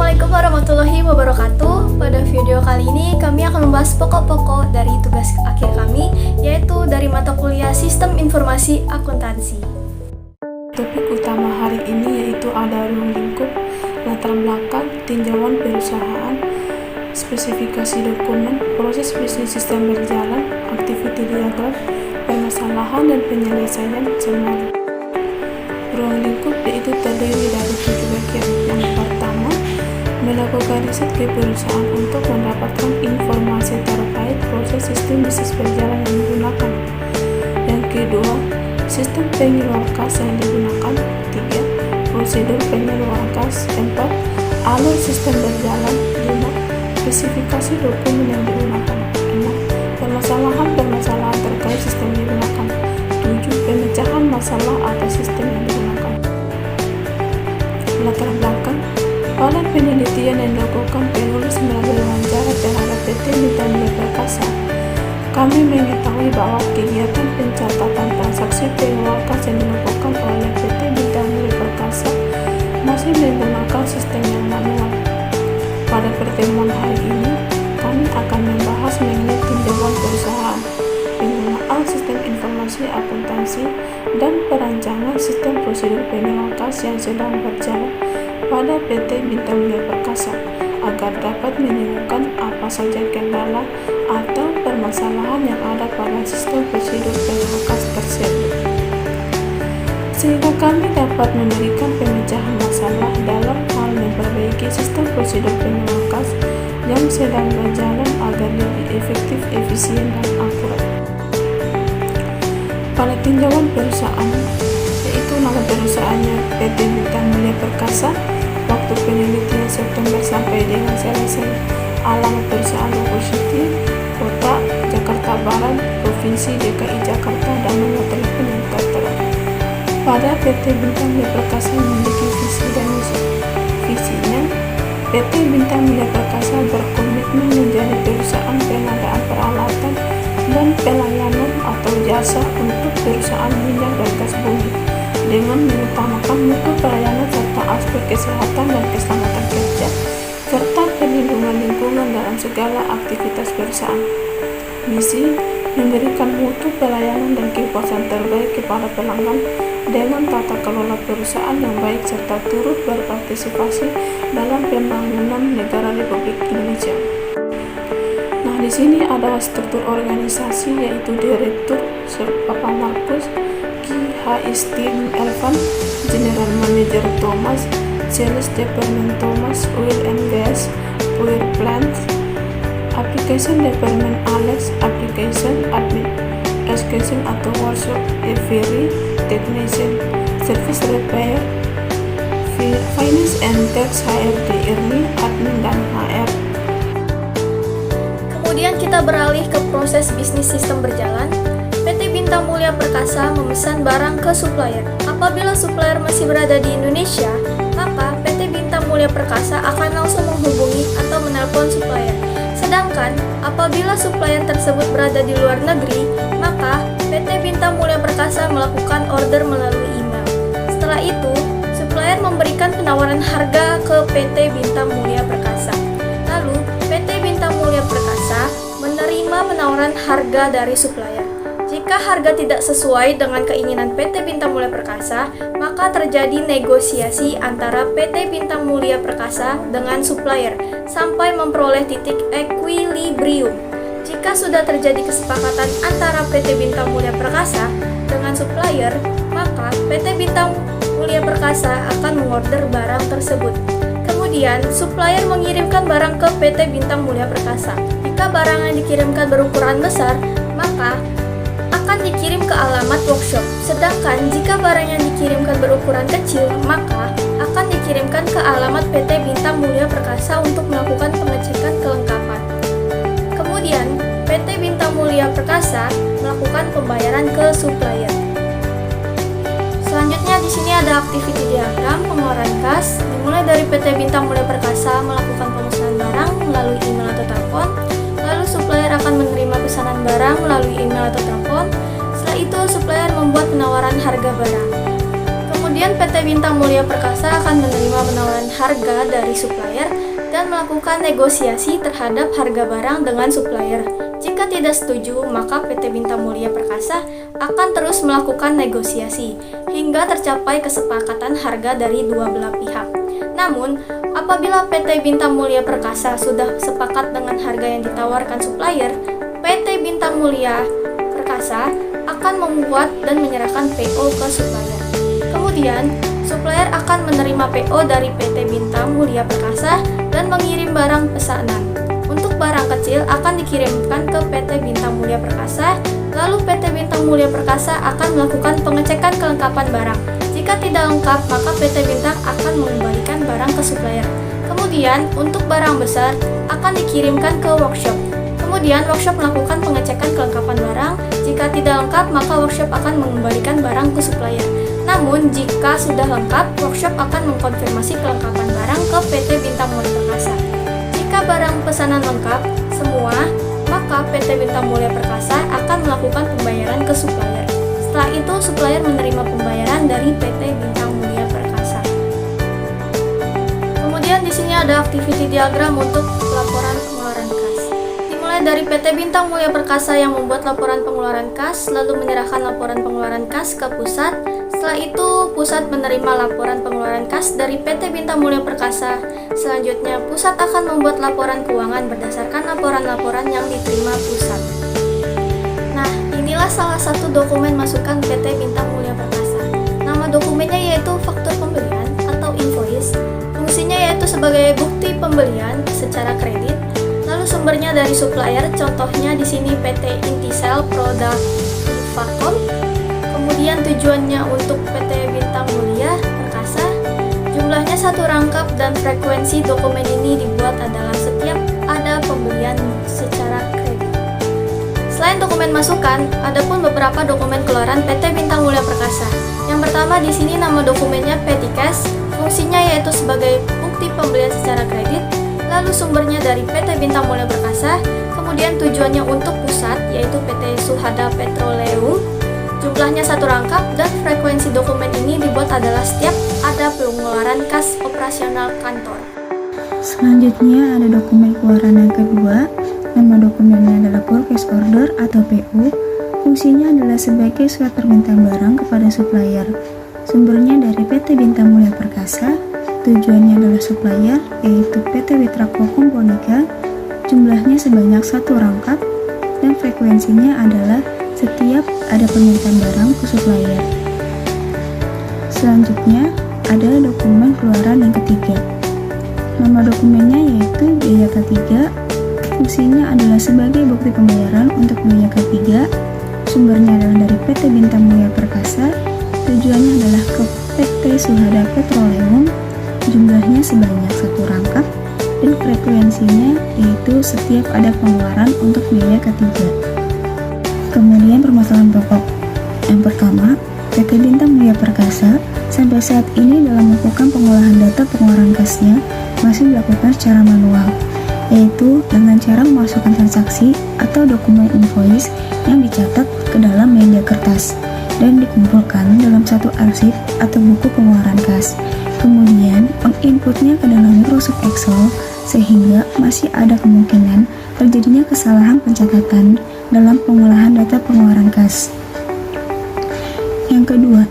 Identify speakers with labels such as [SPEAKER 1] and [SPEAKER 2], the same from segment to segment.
[SPEAKER 1] Assalamualaikum warahmatullahi wabarakatuh. Pada video kali ini kami akan membahas pokok-pokok dari tugas akhir kami, yaitu dari mata kuliah Sistem Informasi Akuntansi.
[SPEAKER 2] Topik utama hari ini yaitu ada ruang lingkup, latar belakang, tinjauan perusahaan, spesifikasi dokumen, proses bisnis sistem berjalan, activity diagram, permasalahan dan penyelesaian scenario. Ruang lingkup yaitu terdiri dari 7 bagian. Yang pertama, melakukan riset ke perusahaan untuk mendapatkan informasi terkait proses sistem bisnis berjalan yang digunakan. Yang kedua, sistem pengeluar kas yang digunakan. 3. Prosedur pengeluar kas. 4. Alur sistem berjalan. 5. Spesifikasi dokumen yang digunakan. 6. Permasalahan terkait sistem yang digunakan. 7. Pemecahan masalah atas sistem yang digunakan. Latar belakang. Pada penelitian yang dilakukan penulis melalui wawancara terhadap PT Bintang Mulia Perkasa, kami mengetahui bahwa kegiatan pencatatan transaksi pengeluar kas yang dilakukan oleh PT Bintang Mulia Perkasa masih menggunakan sistem yang manual. Pada pertemuan hari ini, kami akan membahas mengenai tinjauan perusahaan, penggunaan sistem informasi akuntansi, dan perancangan sistem prosedur pengeluar kas yang sedang berjalan pada PT Bintang Mulia Perkasa agar dapat menemukan apa saja kendala atau permasalahan yang ada pada sistem prosedur pengeluar kas tersebut, sehingga kami dapat memberikan pemecahan masalah dalam hal memperbaiki sistem prosedur pengeluar kas yang sedang berjalan agar lebih efektif, efisien, dan akurat. Pada tinjauan perusahaan, yaitu nama perusahaannya PT Bintang Mulia Perkasa, waktu penelitian September sampai dengan selesai, alamat perusahaan lokasi, kota Jakarta Barat, Provinsi DKI Jakarta, dan nomor telepon yang tertera. Pada PT Bintang Mulia Perkasa memiliki visi dan misi. Visinya, PT Bintang Mulia Perkasa berkomitmen menjadi perusahaan pengadaan peralatan dan pelayanan atau jasa untuk perusahaan minyak dan gas bumi, dengan mengutamakan mutu pelayanan serta aspek kesehatan dan keselamatan kerja, serta perlindungan lingkungan dalam segala aktivitas perusahaan. Misi, memberikan mutu pelayanan dan kepuasan terbaik kepada pelanggan dengan tata kelola perusahaan yang baik serta turut berpartisipasi dalam pembangunan negara Republik Indonesia. Nah, di sini ada struktur organisasi, yaitu Direktur Bapak Markus, H.I.Steam Elvan, General Manager Thomas, Sales Department Thomas, Oil and Gas, Power Plant, Application Department Alex, Application Admin, Education atau Workshop Every Technician, Service Repair, Finance and Tax HRD Ernie, Admin dan HR.
[SPEAKER 1] Kemudian kita beralih ke proses bisnis sistem berjalan. PT Bintang Mulia Perkasa memesan barang ke supplier. Apabila supplier masih berada di Indonesia, maka PT Bintang Mulia Perkasa akan langsung menghubungi atau menelpon supplier. Sedangkan apabila supplier tersebut berada di luar negeri, maka PT Bintang Mulia Perkasa melakukan order melalui email. Setelah itu, supplier memberikan penawaran harga ke PT Bintang Mulia Perkasa. Lalu, PT Bintang Mulia Perkasa menerima penawaran harga dari supplier. Jika harga tidak sesuai dengan keinginan PT Bintang Mulia Perkasa, maka terjadi negosiasi antara PT Bintang Mulia Perkasa dengan supplier sampai memperoleh titik equilibrium. Jika sudah terjadi kesepakatan antara PT Bintang Mulia Perkasa dengan supplier, maka PT Bintang Mulia Perkasa akan mengorder barang tersebut. Kemudian, supplier mengirimkan barang ke PT Bintang Mulia Perkasa. Jika barang yang dikirimkan berukuran besar, maka akan dikirim ke alamat workshop. Sedangkan jika barang yang dikirimkan berukuran kecil, maka akan dikirimkan ke alamat PT Bintang Mulia Perkasa untuk melakukan pengecekan kelengkapan. Kemudian, PT Bintang Mulia Perkasa melakukan pembayaran ke supplier. Selanjutnya di sini ada activity diagram pengeluaran kas, dimulai dari PT Bintang Mulia Perkasa melakukan pemesanan barang melalui email atau telepon. Lalu supplier akan menerima pesanan barang melalui email atau telepon. Setelah itu supplier membuat penawaran harga barang. Kemudian Kemudian PT Bintang Mulia Perkasa akan menerima penawaran harga dari supplier dan melakukan negosiasi terhadap harga barang dengan supplier. Jika tidak setuju, maka PT Bintang Mulia Perkasa akan terus melakukan negosiasi hingga tercapai kesepakatan harga dari dua belah pihak. Namun, apabila PT Bintang Mulia Perkasa sudah sepakat dengan harga yang ditawarkan supplier, PT Bintang Mulia Perkasa akan membuat dan menyerahkan PO ke supplier. Kemudian, supplier akan menerima PO dari PT Bintang Mulia Perkasa dan mengirim barang pesanan. Untuk barang kecil akan dikirimkan ke PT Bintang Mulia Perkasa, lalu PT Bintang Mulia Perkasa akan melakukan pengecekan kelengkapan barang. Jika tidak lengkap, maka PT Bintang akan mengembalikan barang ke supplier. Kemudian, untuk barang besar akan dikirimkan ke workshop. Kemudian, workshop melakukan pengecekan kelengkapan barang. Jika tidak lengkap, maka workshop akan mengembalikan barang ke supplier. Namun, jika sudah lengkap, workshop akan mengkonfirmasi kelengkapan barang ke PT Bintang Mulia Perkasa. Jika barang pesanan lengkap semua, maka PT Bintang Mulia Perkasa akan melakukan pembayaran ke supplier. Setelah itu, supplier menerima pembayaran dari PT Bintang Mulia Perkasa. Kemudian di sini ada activity diagram untuk laporan pengeluaran kas. Dimulai dari PT Bintang Mulia Perkasa yang membuat laporan pengeluaran kas, lalu menyerahkan laporan pengeluaran kas ke pusat. Setelah itu, pusat menerima laporan pengeluaran kas dari PT Bintang Mulia Perkasa. Selanjutnya, pusat akan membuat laporan keuangan berdasarkan laporan-laporan yang diterima pusat. Nah, inilah salah satu dokumen masukan PT Bintang Mulia Perkasa. Nama dokumennya yaitu faktur pembelian atau invoice. Fungsinya yaitu sebagai bukti pembelian secara kredit. Lalu sumbernya dari supplier, contohnya di sini PT Intisel Produk Infacom. Kemudian tujuannya untuk PT Bintang Mulia Perkasa, jumlahnya 1 rangkap dan frekuensi dokumen ini dibuat adalah setiap ada pembelian secara kredit. Selain dokumen masukan, ada pun beberapa dokumen keluaran PT Bintang Mulia Perkasa. Yang pertama di sini nama dokumennya Petty Cash, fungsinya yaitu sebagai bukti pembelian secara kredit. Lalu sumbernya dari PT Bintang Mulia Perkasa, kemudian tujuannya untuk pusat yaitu PT Suhada Petroleum. Jumlahnya 1 rangkap dan frekuensi dokumen ini dibuat adalah setiap ada pengeluaran kas operasional kantor.
[SPEAKER 3] Selanjutnya ada dokumen keluaran yang kedua. Nama dokumennya adalah Purchase Order atau PO. Fungsinya adalah sebagai surat permintaan barang kepada supplier. Sumbernya dari PT Bintang Mulia Perkasa. Tujuannya adalah supplier yaitu PT Witrako Komponika. Jumlahnya sebanyak 1 rangkap dan frekuensinya adalah setiap ada permintaan barang ke supplier. Selanjutnya ada dokumen keluaran yang ketiga. Nama dokumennya yaitu biaya K3. Fungsinya adalah sebagai bukti pembayaran untuk biaya K3. Sumbernya adalah dari PT Bintang Mulia Perkasa. Tujuannya adalah ke PT Suhada Petroleum. Jumlahnya sebanyak 1 rangkap dan frekuensinya yaitu setiap ada pengeluaran untuk biaya K3. Kemudian permasalahan pokok. Yang pertama, PT Bintang Mulia Perkasa sampai saat ini dalam melakukan pengolahan data pengeluaran kasnya masih dilakukan secara manual, yaitu dengan cara memasukkan transaksi atau dokumen invoice yang dicatat ke dalam media kertas dan dikumpulkan dalam satu arsip atau buku pengeluaran kas. Kemudian menginputnya ke dalam Microsoft Excel sehingga masih ada kemungkinan terjadinya kesalahan pencatatan dalam pengolahan data pengeluaran kas. Yang kedua,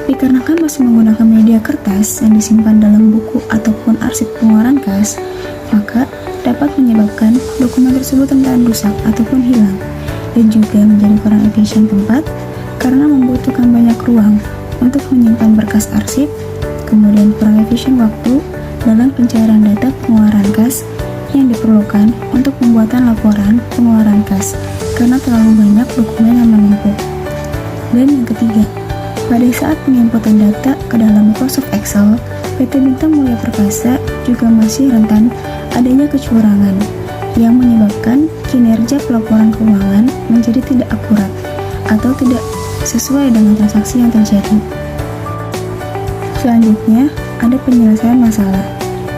[SPEAKER 3] dikarenakan masih menggunakan media kertas yang disimpan dalam buku ataupun arsip pengeluaran kas, maka dapat menyebabkan dokumen tersebut rentan rusak ataupun hilang, dan juga menjadi kurang efisien tempat karena membutuhkan banyak ruang untuk menyimpan berkas arsip, kemudian kurang efisien waktu dalam pencairan data pengeluaran kas yang diperlukan untuk pembuatan laporan pengeluaran kas karena terlalu banyak dokumen yang menumpuk. Dan yang ketiga, pada saat penginputan data ke dalam Microsoft Excel, PT Bintang Mulia Perkasa juga masih rentan adanya kecurangan yang menyebabkan kinerja pelaporan keuangan menjadi tidak akurat atau tidak sesuai dengan transaksi yang terjadi. Selanjutnya, ada penyelesaian masalah.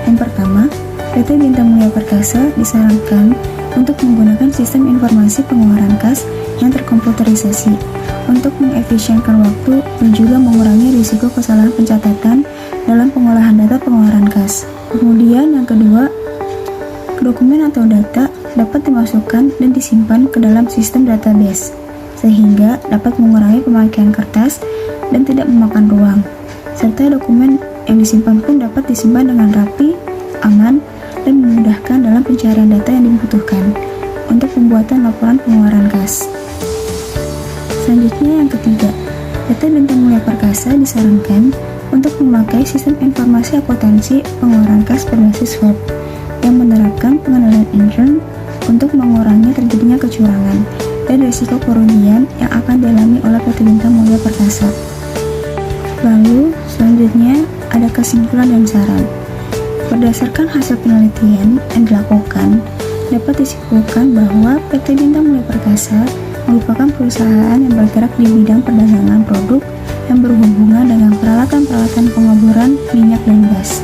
[SPEAKER 3] Yang pertama, PT Bintang Mulia Perkasa disarankan untuk menggunakan sistem informasi pengeluaran kas yang terkomputerisasi untuk mengefisienkan waktu dan juga mengurangi risiko kesalahan pencatatan dalam pengolahan data pengeluaran kas. Kemudian yang kedua, dokumen atau data dapat dimasukkan dan disimpan ke dalam sistem database, sehingga dapat mengurangi pemakaian kertas dan tidak memakan ruang. Serta dokumen yang disimpan pun dapat disimpan dengan rapi, aman, dan memudahkan dalam pencarian data yang dibutuhkan untuk pembuatan laporan pengeluaran kas. Selanjutnya yang ketiga, PT Bintang Mulia Perkasa disarankan untuk memakai sistem informasi akuntansi pengeluaran kas berbasis web yang menerapkan pengenalan intern untuk mengurangi terjadinya kecurangan dan risiko kerugian yang akan dialami oleh PT Bintang Mulia Perkasa. Lalu, selanjutnya ada kesimpulan dan saran. Berdasarkan hasil penelitian yang dilakukan, dapat disimpulkan bahwa PT Bintang Mulia Perkasa merupakan perusahaan yang bergerak di bidang perdagangan produk yang berhubungan dengan peralatan-peralatan pengoboran minyak dan gas.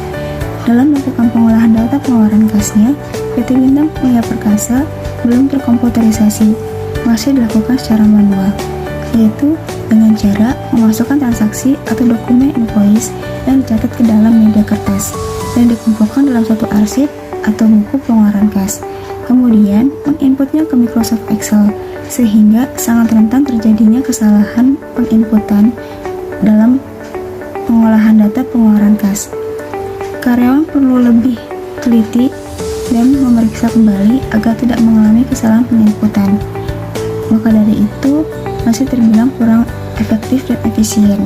[SPEAKER 3] Dalam melakukan pengolahan data pengeluaran kasnya, PT Bintang Mulia Perkasa belum terkomputerisasi, masih dilakukan secara manual, yaitu dengan cara memasukkan transaksi atau dokumen invoice yang dicatat ke dalam media kertas dan dikumpulkan dalam satu arsip atau buku pengeluaran kas. Kemudian menginputnya ke Microsoft Excel, sehingga sangat rentan terjadinya kesalahan penginputan dalam pengolahan data pengeluaran kas. Karyawan perlu lebih teliti dan memeriksa kembali agar tidak mengalami kesalahan penginputan. Maka dari itu, masih terbilang kurang efektif dan efisien.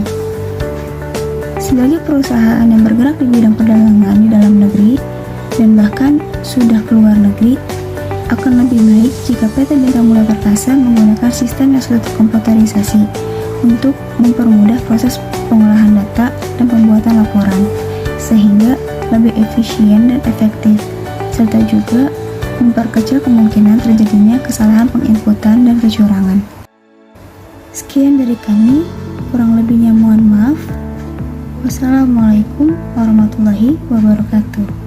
[SPEAKER 3] Sebagai perusahaan yang bergerak di bidang perdagangan di dalam negeri dan bahkan sudah keluar negeri, akan lebih baik jika PT Bintang Mulia Perkasa menggunakan sistem yang sudah terkomputerisasi untuk mempermudah proses pengolahan data dan pembuatan laporan, sehingga lebih efisien dan efektif, serta juga memperkecil kemungkinan terjadinya kesalahan penginputan dan kecurangan. Sekian dari kami, kurang lebihnya mohon maaf. Wassalamualaikum warahmatullahi wabarakatuh.